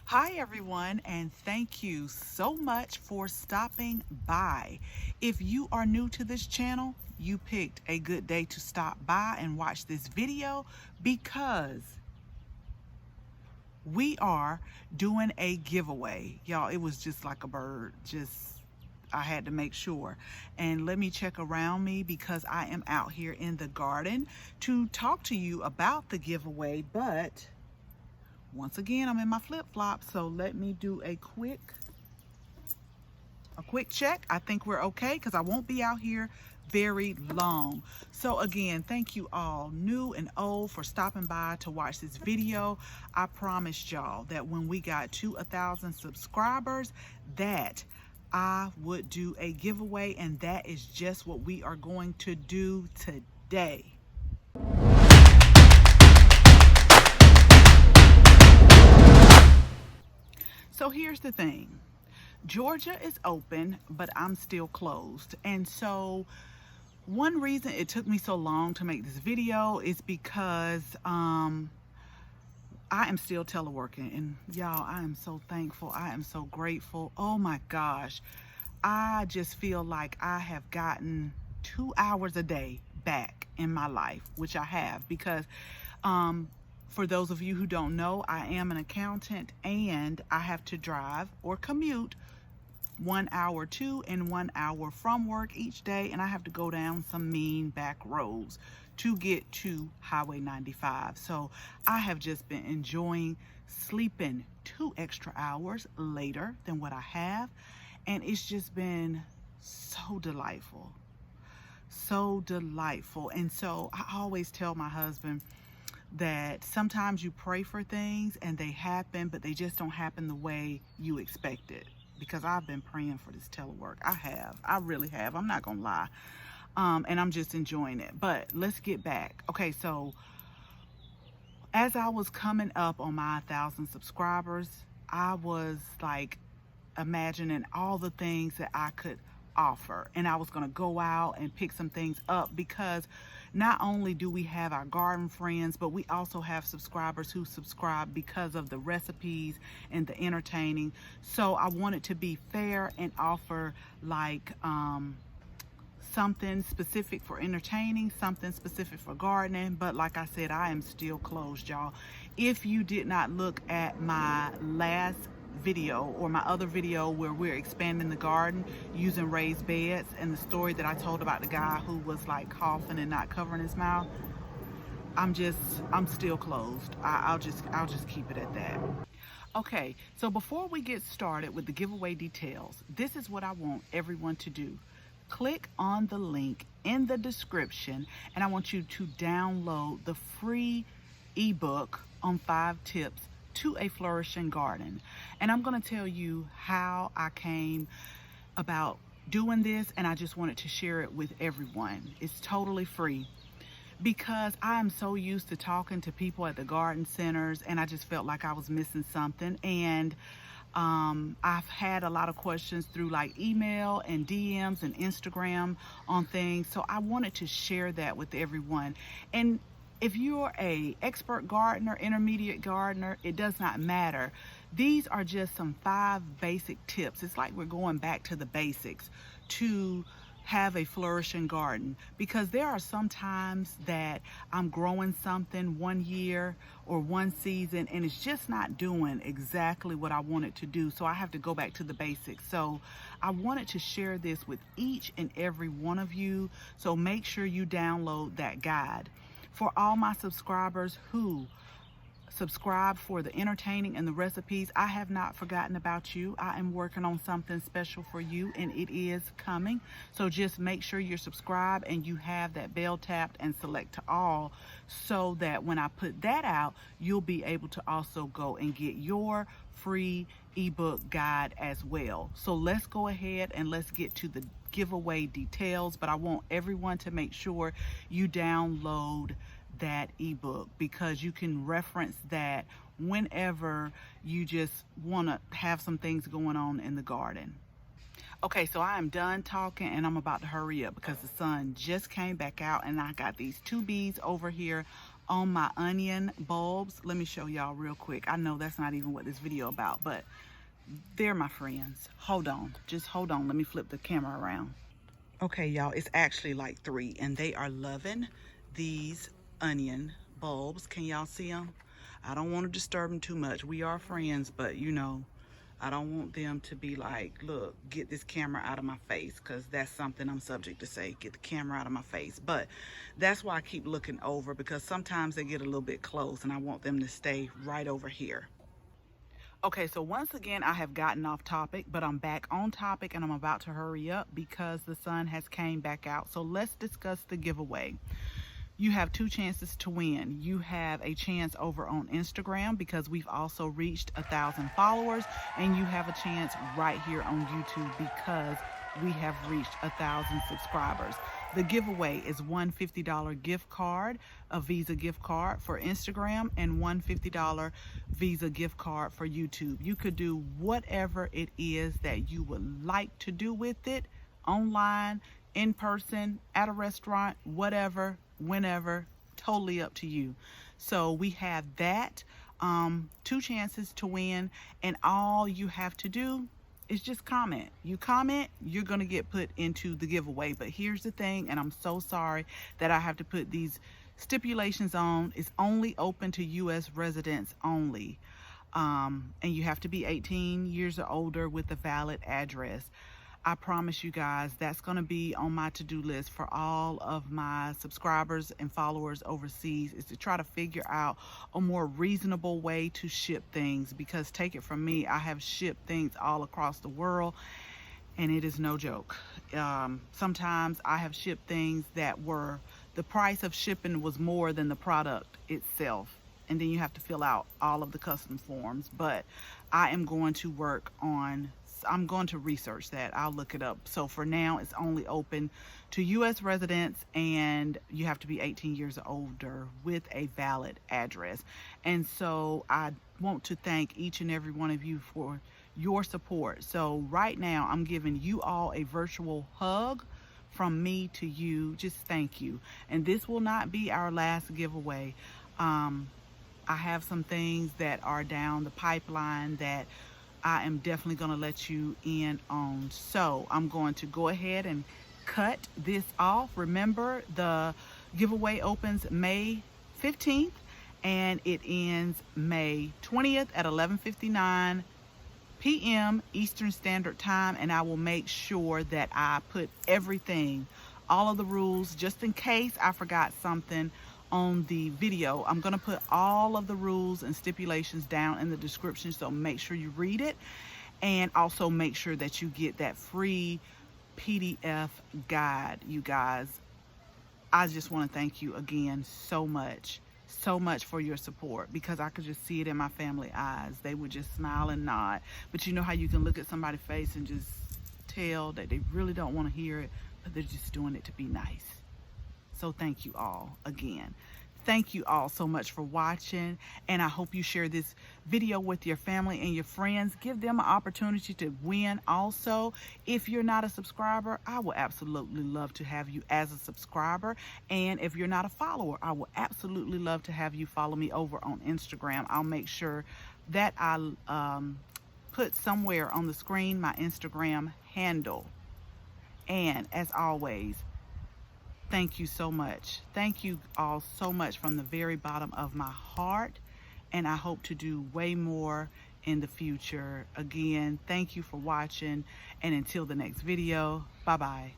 Hi everyone, and thank you so much for stopping by. If you are new to this channel, you picked a good day to stop by and watch this video because we are doing a giveaway. Y'all, it was just like a bird, I had to make sure. And let me check around me because I am out here in the garden to talk to you about the giveaway, but once again, I'm in my flip-flops, so let me do a quick check. I think we're okay because I won't be out here very long. So again, thank you all, new and old, for stopping by to watch this video. I promised y'all that when we got to 1,000 subscribers that I would do a giveaway, and that is just what we are going to do today. So here's the thing. Georgia is open, but I'm still closed. And so one reason it took me so long to make this video is because I am still teleworking. And y'all, I am so thankful. I am so grateful. Oh my gosh. I just feel like I have gotten 2 hours a day back in my life, which I have because for those of you who don't know, I am an accountant and I have to drive or commute 1 hour to and 1 hour from work each day, and I have to go down some mean back roads to get to Highway 95. So I have just been enjoying sleeping 2 extra hours later than what I have, and it's just been so delightful. So delightful. And so I always tell my husband that sometimes you pray for things and they happen, but they just don't happen the way you expected. Because I've been praying for this telework. I really have. I'm not gonna lie. And I'm just enjoying it. But let's get back. Okay, so as I was coming up on my 1,000 subscribers, I was like imagining all the things that I could offer, and I was going to go out and pick some things up because not only do we have our garden friends, but we also have subscribers who subscribe because of the recipes and the entertaining. So I wanted to be fair and offer like something specific for entertaining, something specific for gardening. But like I said, I am still closed, y'all. If you did not look at my last video or my other video where we're expanding the garden using raised beds, and the story that I told about the guy who was like coughing and not covering his mouth, I'm still closed. I'll just keep it at that. Okay, so before we get started with the giveaway details, this is what I want everyone to do. Click on the link in the description, and I want you to download the free ebook on 5 tips to a flourishing garden. And I'm going to tell you how I came about doing this, and I just wanted to share it with everyone. It's totally free because I am so used to talking to people at the garden centers, and I just felt like I was missing something. And I've had a lot of questions through like email and DMs and Instagram on things. So I wanted to share that with everyone. And if you're a expert gardener, intermediate gardener, it does not matter. These are just some 5 basic tips. It's like we're going back to the basics to have a flourishing garden, because there are some times that I'm growing something one year or one season and it's just not doing exactly what I want it to do. So I have to go back to the basics. So I wanted to share this with each and every one of you. So make sure you download that guide. For all my subscribers who subscribe for the entertaining and the recipes, I have not forgotten about you. I am working on something special for you, and it is coming. So just make sure you're subscribed and you have that bell tapped and select to all, so that when I put that out, you'll be able to also go and get your free ebook guide as well. So let's go ahead and let's get to the giveaway details. But I want everyone to make sure you download that ebook, because you can reference that whenever you just want to have some things going on in the garden. Okay, so I am done talking and I'm about to hurry up because the sun just came back out, and I got these 2 bees over here on my onion bulbs. Let me show y'all real quick. I know that's not even what this video about, but they're my friends. Hold on, just hold on. Let me flip the camera around. Okay, y'all, it's actually like 3, and they are loving these onion bulbs. Can y'all see them? I don't want to disturb them too much. We are friends, but you know, I don't want them to be like, look, get this camera out of my face, because that's something I'm subject to say, get the camera out of my face. But that's why I keep looking over, because sometimes they get a little bit close and I want them to stay right over here. Okay, so once again, I have gotten off topic, but I'm back on topic and I'm about to hurry up because the sun has came back out. So let's discuss the giveaway. You have 2 chances to win. You have a chance over on Instagram because we've also reached 1,000 followers, and you have a chance right here on YouTube because we have reached 1,000 subscribers. The giveaway is one $50 gift card, a Visa gift card for Instagram, and one $50 Visa gift card for YouTube. You could do whatever it is that you would like to do with it, online, in person, at a restaurant, whatever, whenever, totally up to you. So we have that, 2 chances to win, and all you have to do is just comment. You comment, you're gonna get put into the giveaway. But here's the thing, and I'm so sorry that I have to put these stipulations on. It's only open to US residents only, and you have to be 18 years or older with a valid address. I promise you guys, that's going to be on my to-do list for all of my subscribers and followers overseas, is to try to figure out a more reasonable way to ship things, because take it from me, I have shipped things all across the world and it is no joke. Sometimes I have shipped things that were, the price of shipping was more than the product itself, and then you have to fill out all of the custom forms. But I am going to work on, I'm going to research that. I'll look it up. So for now, it's only open to US residents, and you have to be 18 years or older with a valid address. And so I want to thank each and every one of you for your support. So right now, I'm giving you all a virtual hug from me to you. Just thank you. And this will not be our last giveaway. I have some things that are down the pipeline that I am definitely going to let you in on. So I'm going to go ahead and cut this off. Remember, the giveaway opens May 15th and it ends May 20th at 11:59 p.m. Eastern Standard Time, and I will make sure that I put everything, all of the rules, just in case I forgot something on the video. I'm going to put all of the rules and stipulations down in the description, so make sure you read it, and also make sure that you get that free PDF guide. You guys, I just want to thank you again so much for your support, because I could just see it in my family eyes. They would just smile and nod. But you know how you can look at somebody's face and just tell that they really don't want to hear it, but they're just doing it to be nice. So thank you all again. Thank you all so much for watching, and I hope you share this video with your family and your friends. Give them an opportunity to win also. If you're not a subscriber, I will absolutely love to have you as a subscriber. And if you're not a follower, I will absolutely love to have you follow me over on Instagram. I'll make sure that I put somewhere on the screen my Instagram handle. And as always, thank you so much. Thank you all so much from the very bottom of my heart. And I hope to do way more in the future. Again, thank you for watching. And until the next video, bye-bye.